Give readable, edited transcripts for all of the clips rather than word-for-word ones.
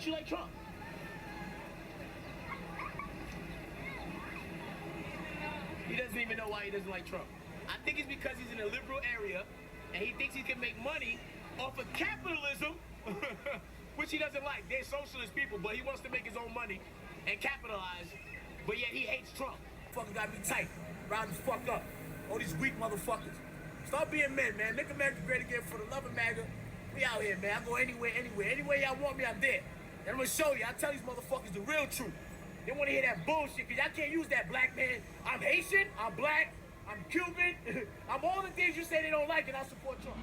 don't you like Trump? He doesn't even know why he doesn't like Trump. I think it's because he's in a liberal area and he thinks he can make money off of capitalism, which he doesn't like. They're socialist people, but he wants to make his own money and capitalize, but yet he hates Trump. Fuckers gotta be tight. Round the fuck up. All these weak motherfuckers. Start being men, man. Make America great again for the love of MAGA. We out here, man. I go anywhere. Anywhere y'all want me, I'm there. And I'm gonna show you. I tell these motherfuckers the real truth. They wanna hear that bullshit, because y'all can't use that, black man. I'm Haitian, I'm black, I'm Cuban, I'm all the things you say they don't like, and I support Trump.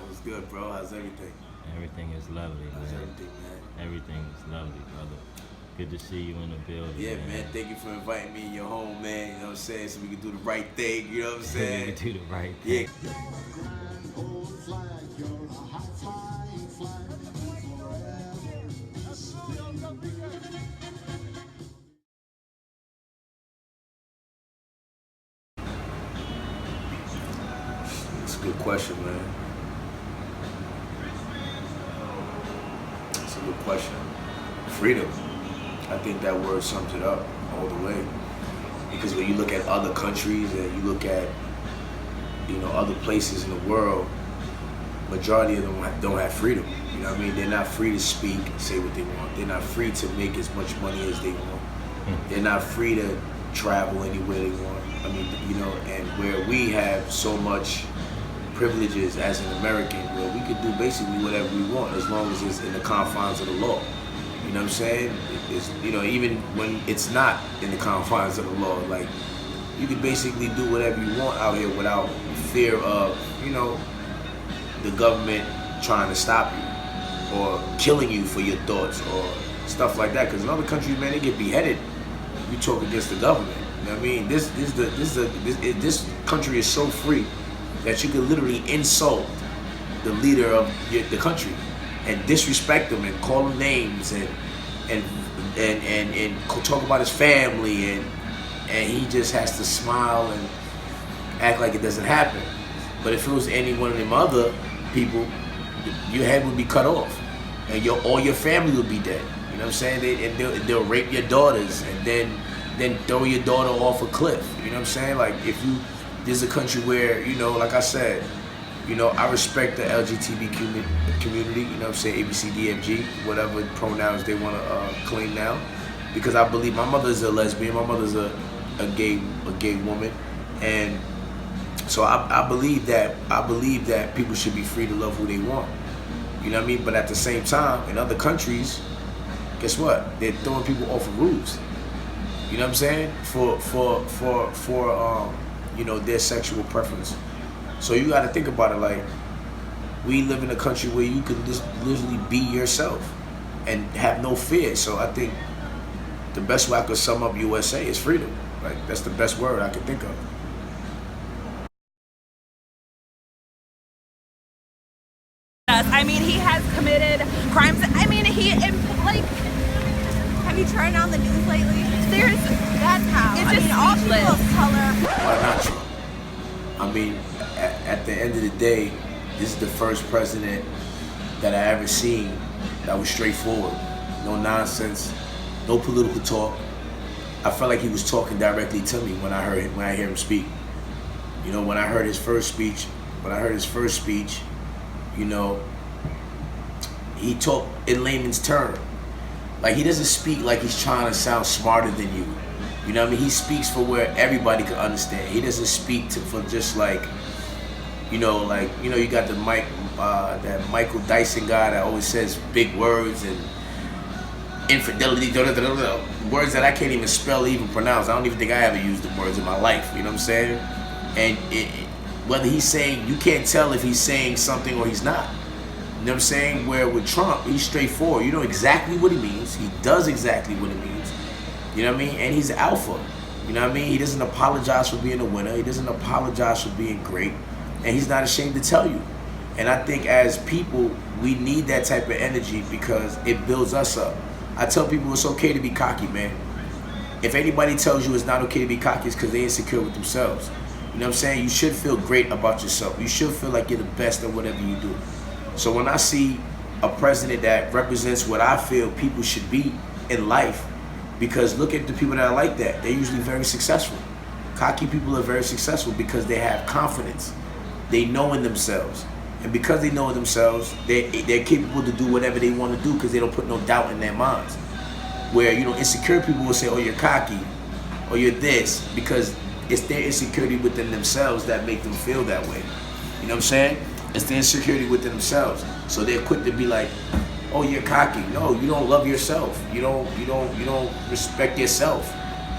What's good, bro? How's everything? Everything is lovely, man. How's everything, man? Everything is lovely, brother. Good to see you in the building. Yeah, man. Thank you for inviting me in your home, man. You know what I'm saying? So we can do the right thing, you know what I'm saying? We can do the right thing. Yeah. It's a good question, man. It's a good question. Freedom. I think that word sums it up all the way. Because when you look at other countries and you look at, you know, other places in the world, majority of them don't have freedom. You know what I mean? They're not free to speak and say what they want. They're not free to make as much money as they want. They're not free to travel anywhere they want. I mean, you know, and where we have so much privileges as an American, where we could do basically whatever we want as long as it's in the confines of the law. You know what I'm saying? It's, you know, even when it's not in the confines of the law, like, you can basically do whatever you want out here without fear of, you know, the government trying to stop you or killing you for your thoughts or stuff like that. Because in other countries, man, they get beheaded if you talk against the government. You know what I mean? This country is so free that you can literally insult the leader of the country and disrespect him and call him names and talk about his family, and he just has to smile and act like it doesn't happen. But if it was any one of them other people, your head would be cut off and all your family would be dead. You know what I'm saying? They'll rape your daughters and then throw your daughter off a cliff. You know what I'm saying? Like, there's a country where, you know, like I said, you know, I respect the LGBT community, you know what I'm saying, ABCDFG, whatever pronouns they want to claim now, because I believe my mother's a lesbian, my mother's a gay woman, and so I believe that people should be free to love who they want, you know what I mean? But at the same time, in other countries, guess what? They're throwing people off of roofs, you know what I'm saying? For you know, their sexual preference. So you got to think about it, like, we live in a country where you can just literally be yourself and have no fear. So I think the best way I could sum up USA is freedom. Like, that's the best word I could think of. I mean, he has committed crimes. I mean, like, have you turned on the news lately? That's how. It's just all people of color. Why not Trump? I mean, at the end of the day, this is the first president that I ever seen that was straightforward. No nonsense, no political talk. I felt like he was talking directly to me when I hear him speak. You know, when I heard his first speech, you know, he talked in layman's terms. Like, he doesn't speak like he's trying to sound smarter than you. You know what I mean? He speaks for where everybody can understand. He doesn't speak for just like, you know, you got that Michael Dyson guy that always says big words and infidelity, words that I can't even spell, even pronounce. I don't even think I ever used the words in my life. You know what I'm saying? And whether he's saying, you can't tell if he's saying something or he's not. You know what I'm saying? Where with Trump, he's straightforward. You know exactly what he means. He does exactly what it means. You know what I mean? And he's alpha. You know what I mean? He doesn't apologize for being a winner. He doesn't apologize for being great. And he's not ashamed to tell you. And I think as people, we need that type of energy because it builds us up. I tell people it's okay to be cocky, man. If anybody tells you it's not okay to be cocky, it's because they're insecure with themselves. You know what I'm saying? You should feel great about yourself. You should feel like you're the best at whatever you do. So when I see a president that represents what I feel people should be in life. Because look at the people that are like that. They're usually very successful. Cocky people are very successful because they have confidence. They know in themselves. And because they know in themselves, they're capable to do whatever they want to do because they don't put no doubt in their minds. Where, you know, insecure people will say, oh, you're cocky, or you're this, because it's their insecurity within themselves that make them feel that way. You know what I'm saying? It's the insecurity within themselves. So they're quick to be like, oh, you're cocky. No, you don't love yourself. You don't respect yourself.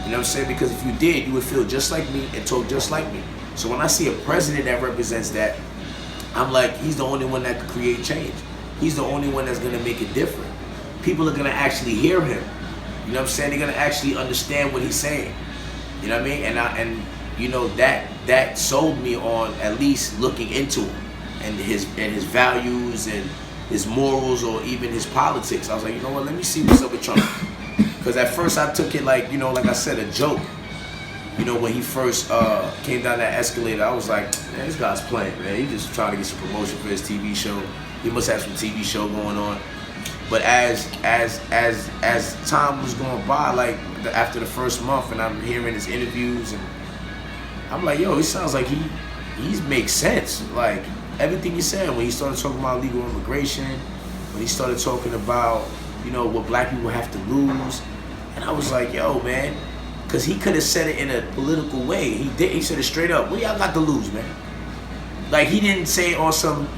You know what I'm saying? Because if you did, you would feel just like me and talk just like me. So when I see a president that represents that, I'm like, he's the only one that can create change. He's the only one that's gonna make it different. People are gonna actually hear him. You know what I'm saying? They're gonna actually understand what he's saying. You know what I mean? And you know, that sold me on at least looking into him and his values and his morals or even his politics. I was like, you know what? Let me see what's up with Trump. Because at first I took it like, you know, like I said, a joke. You know, when he first came down that escalator, I was like, man, this guy's playing, man. He's just trying to get some promotion for his TV show. He must have some TV show going on. But as time was going by, like after the first month, and I'm hearing his interviews, and I'm like, yo, he sounds like he makes sense. Like everything he said when he started talking about legal immigration, when he started talking about, you know, what black people have to lose, and I was like, yo, man, because he could have said it in a political way. He did. He said it straight up. What y'all got to lose, man? Like he didn't say on some,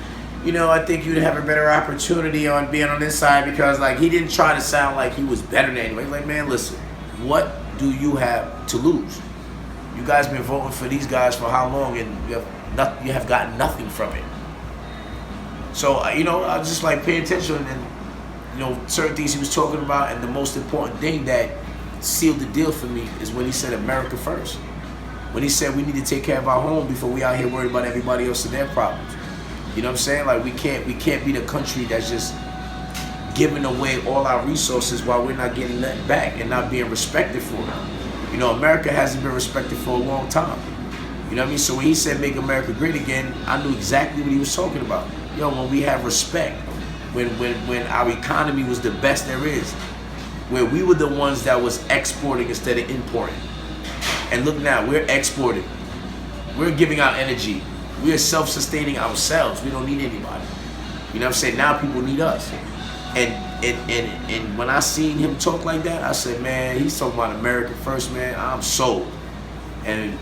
you know, I think you'd have a better opportunity on being on this side, because like he didn't try to sound like he was better than anybody. Like, man, listen, what do you have to lose? You guys been voting for these guys for how long, and you have gotten nothing from it. So you know, I was just like pay attention, and you know, certain things he was talking about, and the most important thing that sealed the deal for me is when he said America first. When he said we need to take care of our home before we out here worried about everybody else and their problems. You know what I'm saying? Like we can't be the country that's just giving away all our resources while we're not getting nothing back and not being respected for it. You know, America hasn't been respected for a long time. You know what I mean? So when he said make America great again, I knew exactly what he was talking about. Yo, when we have respect, when our economy was the best there is, where we were the ones that was exporting instead of importing. And look now, we're exporting. We're giving out energy. We are self-sustaining ourselves. We don't need anybody. You know what I'm saying? Now people need us. And when I seen him talk like that, I said, man, he's talking about America first, man. I'm sold. And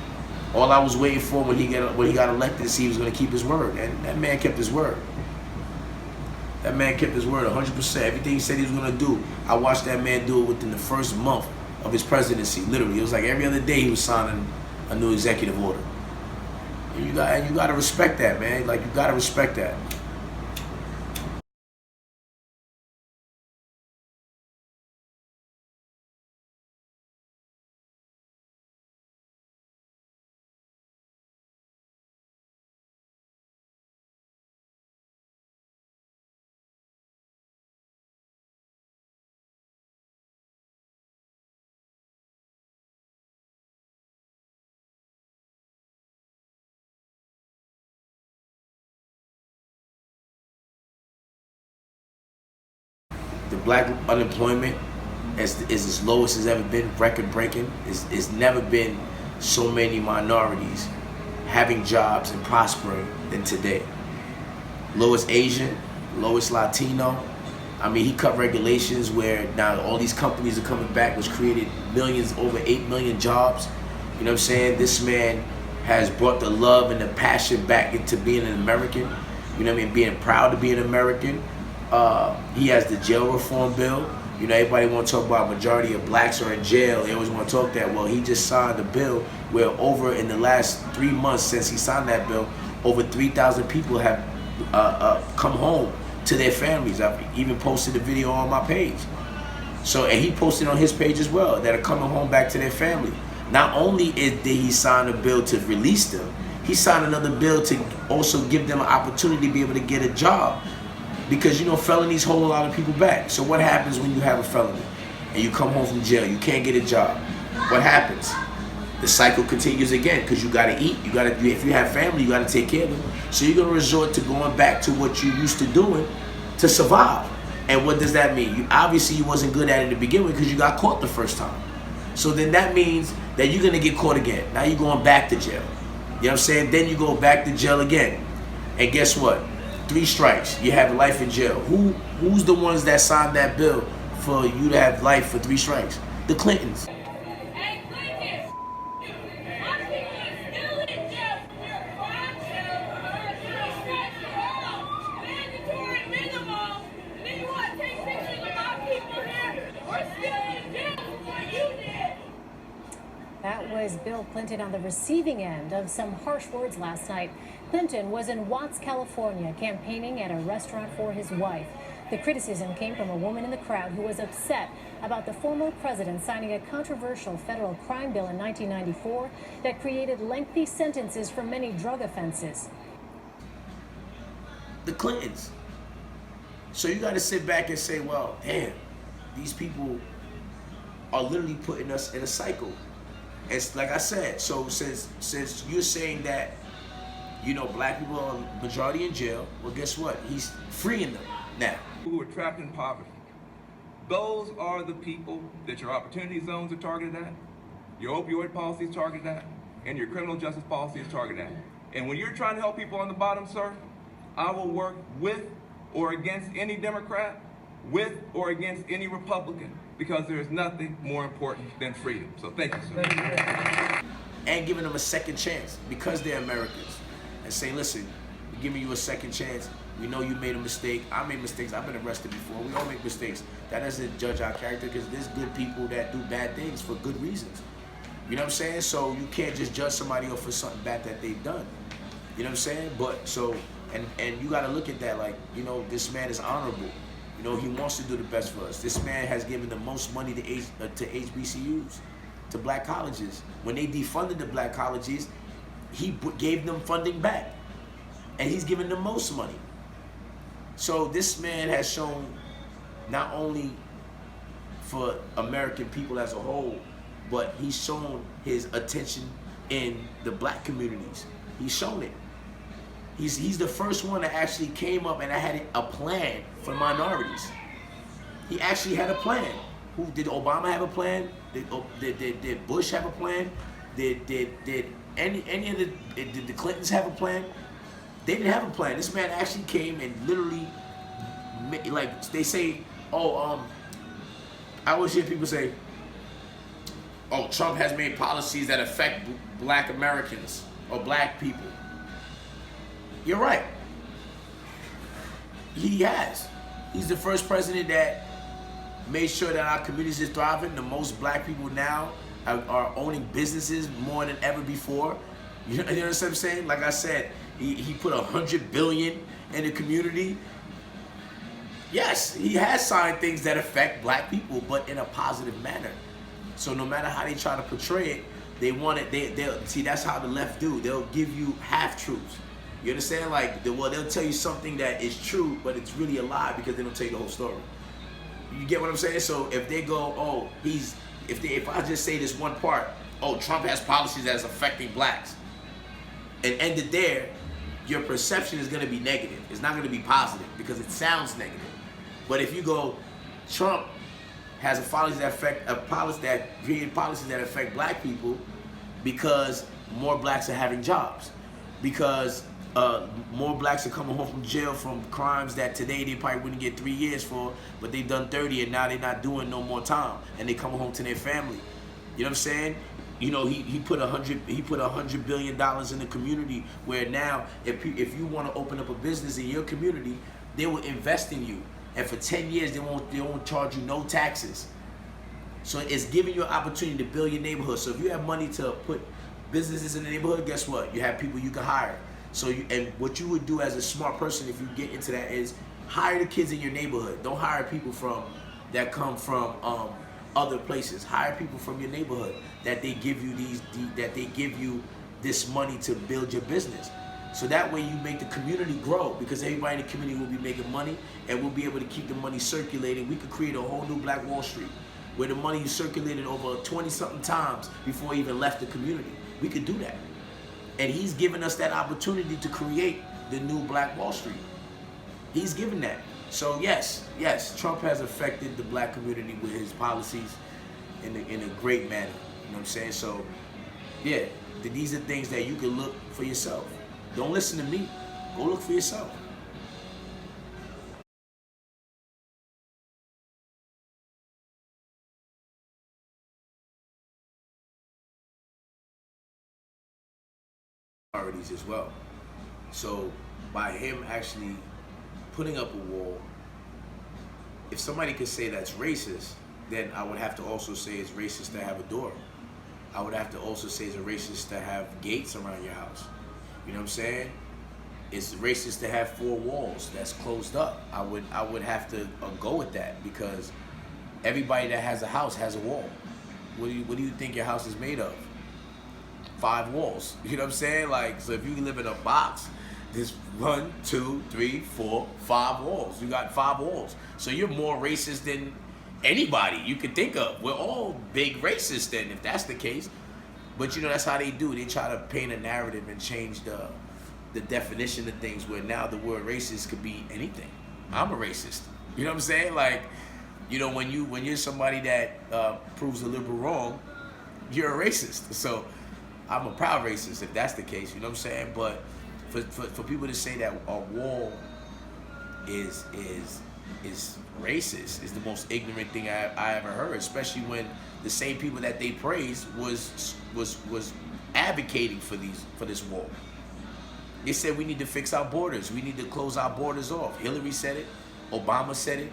all I was waiting for when he got elected is he was going to keep his word. And that man kept his word. That man kept his word 100%. Everything he said he was going to do, I watched that man do it within the first month of his presidency. Literally, it was like every other day he was signing a new executive order. And you got to respect that, man. Like, you got to respect that. The black unemployment is as low as it's ever been, record-breaking. It's never been so many minorities having jobs and prospering than today. Lowest Asian, lowest Latino. I mean, he cut regulations where now all these companies are coming back, which created millions, over 8 million jobs. You know what I'm saying? This man has brought the love and the passion back into being an American. You know what I mean? Being proud to be an American. He has the jail reform bill. You know, everybody want to talk about majority of blacks are in jail. They always want to talk that. Well, he just signed a bill where over in the last 3 months since he signed that bill, over 3,000 people have come home to their families. I've even posted a video on my page. So, and he posted on his page as well, that are coming home back to their family. Not only did he sign a bill to release them, he signed another bill to also give them an opportunity to be able to get a job. Because, you know, felonies hold a lot of people back. So what happens when you have a felony and you come home from jail, you can't get a job? What happens? The cycle continues again, because you gotta eat, if you have family, you gotta take care of them. So you're gonna resort to going back to what you used to doing to survive. And what does that mean? Obviously you wasn't good at it to begin with because you got caught the first time. So then that means that you're gonna get caught again. Now you're going back to jail. You know what I'm saying? Then you go back to jail again. And guess what? 3 strikes, you have life in jail. Who's the ones that signed that bill for you to have life for 3 strikes? The Clintons. That was Bill Clinton on the receiving end of some harsh words last night. Clinton was in Watts, California, campaigning at a restaurant for his wife. The criticism came from a woman in the crowd who was upset about the former president signing a controversial federal crime bill in 1994 that created lengthy sentences for many drug offenses. The Clintons. So you got to sit back and say, well, damn, these people are literally putting us in a cycle. It's like I said, so since you're saying that, you know, black people are majority in jail, well, guess what? He's freeing them now. Who are trapped in poverty. Those are the people that your opportunity zones are targeted at, your opioid policy is targeted at, and your criminal justice policy is targeted at. And when you're trying to help people on the bottom, sir, I will work with or against any Democrat, with or against any Republican, because there is nothing more important than freedom. So thank you, sir. And giving them a second chance because they're Americans. And saying, listen, we're giving you a second chance. We know you made a mistake. I made mistakes. I've been arrested before. We all make mistakes. That doesn't judge our character because there's good people that do bad things for good reasons. You know what I'm saying? So you can't just judge somebody off for something bad that they've done. You know what I'm saying? But so, and you got to look at that like, you know, this man is honorable. You know, he wants to do the best for us. This man has given the most money to HBCUs, to black colleges. When they defunded the black colleges, he gave them funding back. And he's given the most money. So this man has shown not only for American people as a whole, but he's shown his attention in the black communities. He's shown it. He's the first one that actually came up and had a plan for minorities. He actually had a plan. Did Obama have a plan? Did Bush have a plan? Did any of the Clintons have a plan? They didn't have a plan. This man actually came and literally, like they say, I always hear people say, oh, Trump has made policies that affect black Americans or black people. You're right. He has. He's the first president that made sure that our communities is thriving. The most black people now are owning businesses more than ever before. You know what I'm saying? Like I said, he put $100 billion in the community. Yes, he has signed things that affect black people, but in a positive manner. So no matter how they try to portray it, they want it. They'll see, that's how the left do. They'll give you half truths. You understand? Like, they'll tell you something that is true, but it's really a lie because they don't tell you the whole story. You get what I'm saying? So if they go, oh, if I just say this one part, oh, Trump has policies that's affecting blacks, and end it there, your perception is going to be negative. It's not going to be positive because it sounds negative. But if you go, Trump has a policy that created policies that affect black people because more blacks are having jobs, because more blacks are coming home from jail from crimes that today they probably wouldn't get 3 years for, but they've done 30 and now they're not doing no more time and they come home to their family. You know what I'm saying? You know, he put $100 billion in the community where now if you want to open up a business in your community, they will invest in you, and for 10 years they won't charge you no taxes. So it's giving you an opportunity to build your neighborhood. So if you have money to put businesses in the neighborhood, guess what? You have people you can hire. So and what you would do as a smart person if you get into that is hire the kids in your neighborhood. Don't hire people that come from other places. Hire people from your neighborhood that they give you this money to build your business. So that way you make the community grow, because everybody in the community will be making money and we'll be able to keep the money circulating. We could create a whole new Black Wall Street where the money is circulated over 20-something times before it even left the community. We could do that. And he's given us that opportunity to create the new Black Wall Street. He's given that. So yes, Trump has affected the black community with his policies in a great manner. You know what I'm saying? So yeah, these are things that you can look for yourself. Don't listen to me. Go look for yourself. Priorities as well. So by him actually putting up a wall, if somebody could say that's racist, then I would have to also say it's racist to have a door. I would have to also say it's racist to have gates around your house. You know what I'm saying? It's racist to have 4 walls that's closed up. I would have to go with that, because everybody that has a house has a wall. What do you think your house is made of? 5 walls. You know what I'm saying? Like, so if you live in a box, there's 1, 2, 3, 4, 5 walls. You got 5 walls. So you're more racist than anybody you could think of. We're all big racists then, if that's the case. But you know, that's how they do. They try to paint a narrative and change the definition of things, where now the word racist could be anything. I'm a racist. You know what I'm saying? Like, you know, when you're somebody that proves a liberal wrong, you're a racist. So I'm a proud racist if that's the case. You know what I'm saying? But for people to say that a wall is racist is the most ignorant thing I ever heard, especially when the same people that they praised was advocating for this wall. They said we need to fix our borders. We need to close our borders off. Hillary said it. Obama said it.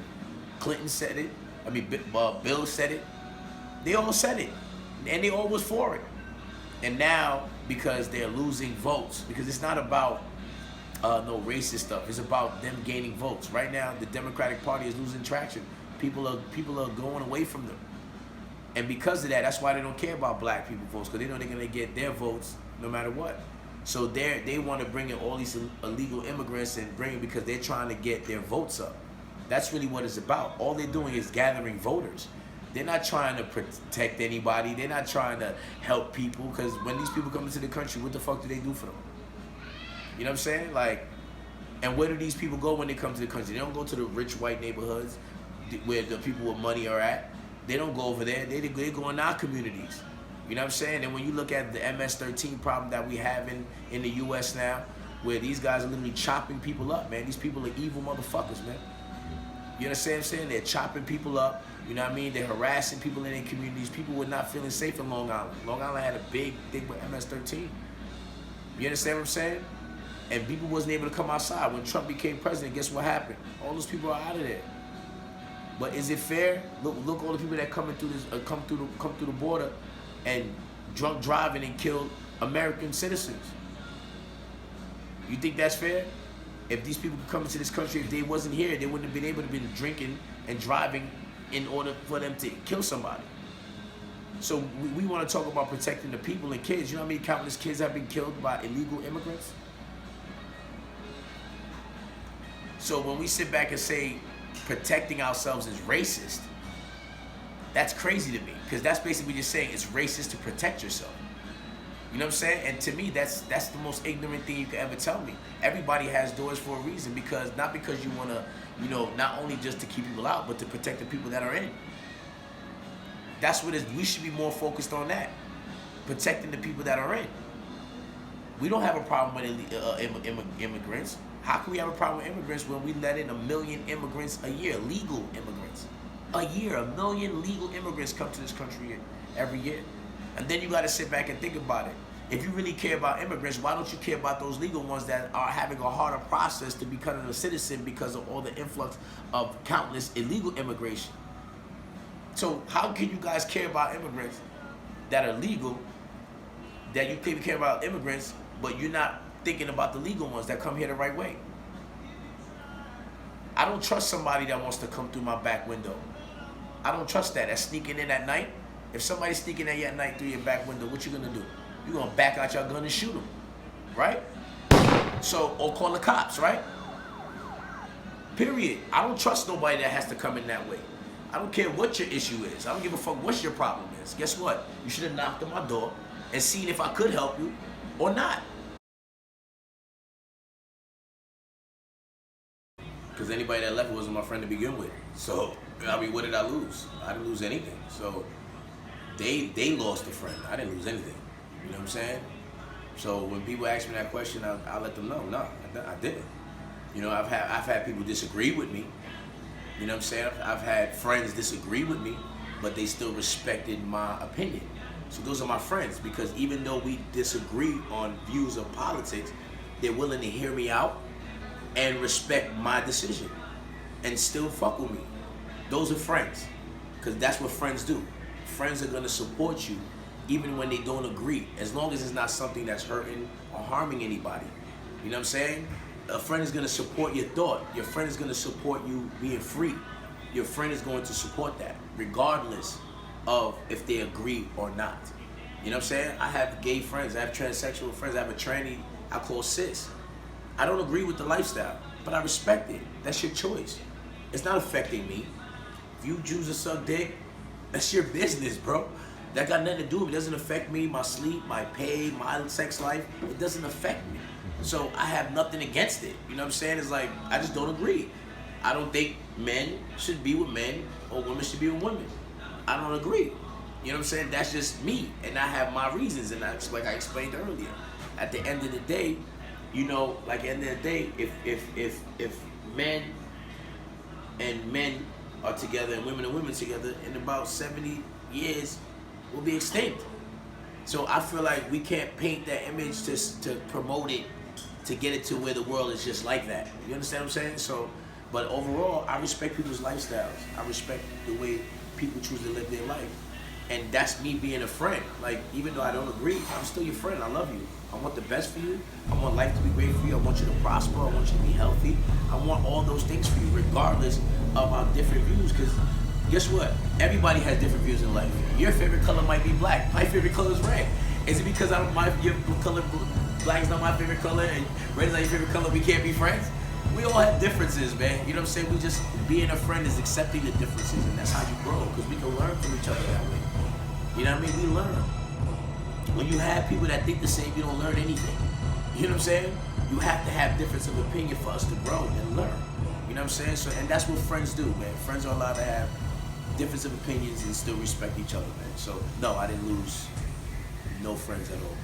Clinton said it. I mean, Bill said it. They all said it, and they all was for it. And now, because they're losing votes, because it's not about no racist stuff. It's about them gaining votes. Right now, the Democratic Party is losing traction. People are going away from them. And because of that, that's why they don't care about black people votes, because they know they're going to get their votes no matter what. So they want to bring in all these illegal immigrants and bring it because they're trying to get their votes up. That's really what it's about. All they're doing is gathering voters. They're not trying to protect anybody. They're not trying to help people, because when these people come into the country, what the fuck do they do for them? You know what I'm saying? Like, and where do these people go when they come to the country? They don't go to the rich white neighborhoods where the people with money are at. They don't go over there. They go in our communities. You know what I'm saying? And when you look at the MS-13 problem that we have in the U.S. now, where these guys are literally chopping people up, man. These people are evil motherfuckers, man. You understand what I'm saying? They're chopping people up. You know what I mean? They're harassing people in their communities. People were not feeling safe in Long Island. Long Island had a big thing with MS-13. You understand what I'm saying? And people wasn't able to come outside. When Trump became president, guess what happened? All those people are out of there. But is it fair? Look all the people that coming through this, come through the border and drunk driving and killed American citizens. You think that's fair? If these people could come into this country, if they wasn't here, they wouldn't have been able to be drinking and driving in order for them to kill somebody. So we want to talk about protecting the people and kids. You know how many countless kids have been killed by illegal immigrants? So when we sit back and say protecting ourselves is racist, that's crazy to me, because that's basically just saying it's racist to protect yourself. You know what I'm saying? And to me, that's the most ignorant thing you could ever tell me. Everybody has doors for a reason, not because you want to, you know, not only just to keep people out, but to protect the people that are in. That's what we should be more focused on, that. Protecting the people that are in. We don't have a problem with immigrants. How can we have a problem with immigrants when we let in 1 million immigrants a year, legal immigrants? A year, 1 million legal immigrants come to this country every year. And then you got to sit back and think about it. If you really care about immigrants, why don't you care about those legal ones that are having a harder process to becoming a citizen because of all the influx of countless illegal immigration? So how can you guys care about immigrants that are legal, that you care about immigrants, but you're not thinking about the legal ones that come here the right way? I don't trust somebody that wants to come through my back window. I don't trust that. That's sneaking in at night. If somebody's sneaking in at night through your back window, what you gonna do? You're gonna back out your gun and shoot them, right? So, or call the cops, right? Period. I don't trust nobody that has to come in that way. I don't care what your issue is. I don't give a fuck what your problem is. Guess what? You should have knocked on my door and seen if I could help you or not. Because anybody that left wasn't my friend to begin with. So, I mean, what did I lose? I didn't lose anything. So, they lost a friend. I didn't lose anything. You know what I'm saying? So when people ask me that question, I let them know, no, I didn't. You know, I've had people disagree with me. You know what I'm saying? I've had friends disagree with me, but they still respected my opinion. So those are my friends, because even though we disagree on views of politics, they're willing to hear me out and respect my decision and still fuck with me. Those are friends, because that's what friends do. Friends are gonna support you even when they don't agree, as long as it's not something that's hurting or harming anybody. You know what I'm saying? A friend is gonna support your thought. Your friend is gonna support you being free. Your friend is going to support that, regardless of if they agree or not. You know what I'm saying? I have gay friends, I have transsexual friends, I have a tranny I call sis. I don't agree with the lifestyle, but I respect it. That's your choice. It's not affecting me. If you choose to suck dick, that's your business, bro. That got nothing to do with it. It doesn't affect me, my sleep, my pay, my sex life. It doesn't affect me. So I have nothing against it. You know what I'm saying? It's like, I just don't agree. I don't think men should be with men or women should be with women. I don't agree. You know what I'm saying? That's just me. And I have my reasons. And that's like I explained earlier. At the end of the day, you know, like at the end of the day, if men and men are together and women together, in about 70 years, we'll be extinct. So I feel like we can't paint that image just to promote it, to get it to where the world is just like that. You understand what I'm saying? So, but overall, I respect people's lifestyles. I respect the way people choose to live their life. And that's me being a friend. Like, even though I don't agree, I'm still your friend. I love you. I want the best for you. I want life to be great for you. I want you to prosper. I want you to be healthy. I want all those things for you, regardless of our different views. Because guess what? Everybody has different views in life. Your favorite color might be black. My favorite color is red. Is it because your color black is not my favorite color and red is not your favorite color, we can't be friends? We all have differences, man. You know what I'm saying? We just, being a friend is accepting the differences, and that's how you grow, because we can learn from each other that way. You know what I mean? We learn. When you have people that think the same, you don't learn anything. You know what I'm saying? You have to have difference of opinion for us to grow and learn. You know what I'm saying? So, and that's what friends do, man. Friends are allowed to have difference of opinions and still respect each other, man. So, no, I didn't lose no friends at all.